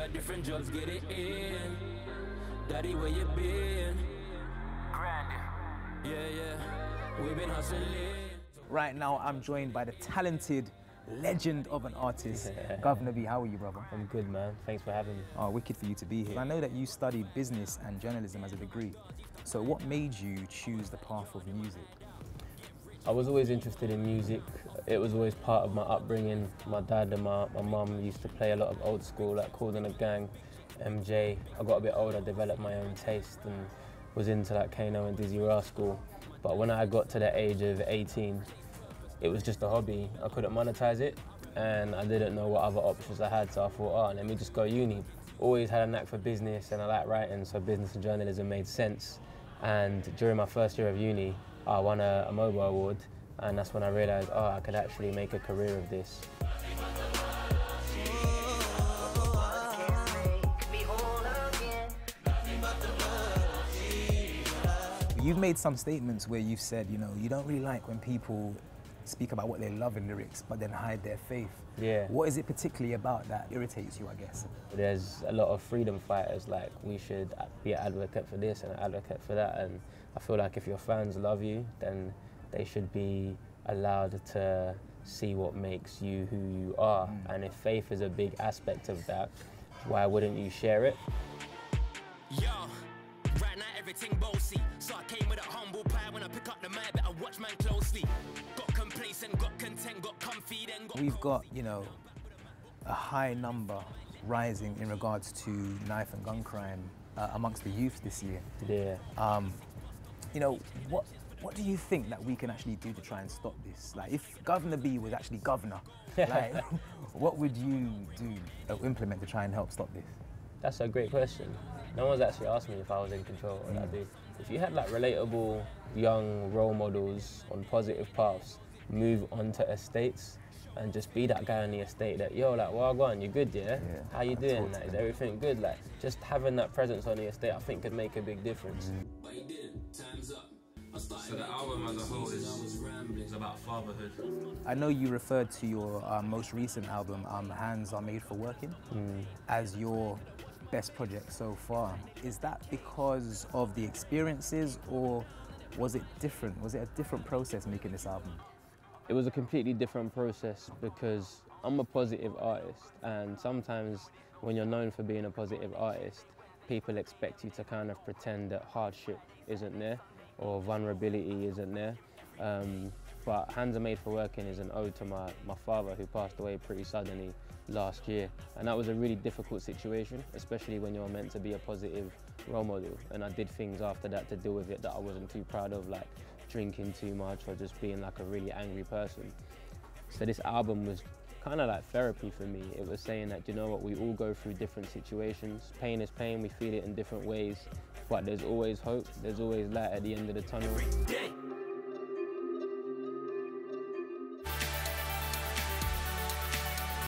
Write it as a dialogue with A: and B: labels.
A: work different jobs, get it in. Daddy, where you been? Grand. Yeah, we've been hustling.
B: Right now, I'm joined by the talented legend of an artist, Guvna B. How are you, brother?
C: I'm good, man. Thanks for having me.
B: Oh, wicked for you to be here. I know that you studied business and journalism as a degree. So what made you choose the path of music?
C: I was always interested in music. It was always part of my upbringing. My dad and my mum used to play a lot of old school, like Kool and the Gang, MJ. I got a bit older, developed my own taste and was into like Kano and Dizzy Rascal. But when I got to the age of 18, it was just a hobby. I couldn't monetize it and I didn't know what other options I had, so I thought, oh, let me just go uni. Always had a knack for business and I like writing, so business and journalism made sense. And during my first year of uni, I won a mobile award, and that's when I realized, oh, I could actually make a career of this.
B: You've made some statements where you've said, you know, you don't really like when people speak about what they love in lyrics, but then hide their faith.
C: Yeah.
B: What is it particularly about that irritates you, I guess?
C: There's a lot of freedom fighters, like we should be an advocate for this and an advocate for that, and I feel like if your fans love you, then they should be allowed to see what makes you who you are. And if faith is a big aspect of that, why wouldn't you share it?
A: Yo, right now everything bossy, so I came with a humble pie. When I pick up the mic, better watch man closely. Got complacent, got content, got comfy, then got... We've
B: got, you know, a high number rising in regards to knife and gun crime amongst the youth this year.
C: Yeah.
B: You know, what do you think that we can actually do to try and stop this? Like, if Guvna B was actually governor, like, what would you do or implement to try and help stop this?
C: That's a great question. No one's actually asked me if I was in control of that big. If you had like relatable young role models on positive paths, move onto estates and just be that guy on the estate that, yo, like, well, go on, you good, yeah? How you doing? Like, is everything good? Like, just having that presence on the estate, I think, could make a big difference.
D: So the album as a whole is about fatherhood.
B: I know you referred to your most recent album, Hands Are Made for Working, as your best project so far. Is that because of the experiences, or was it different? Was it a different process making this album?
C: It was a completely different process because I'm a positive artist, and sometimes when you're known for being a positive artist, people expect you to kind of pretend that hardship isn't there or vulnerability isn't there. But Hands Are Made for Working is an ode to my father, who passed away pretty suddenly last year. And that was a really difficult situation, especially when you're meant to be a positive role model. And I did things after that to deal with it that I wasn't too proud of, like drinking too much or just being like a really angry person. So this album was kind of like therapy for me. It was saying that, you know what, we all go through different situations. Pain is pain, we feel it in different ways, but there's always hope, there's always light at the end of the tunnel.
A: Every day,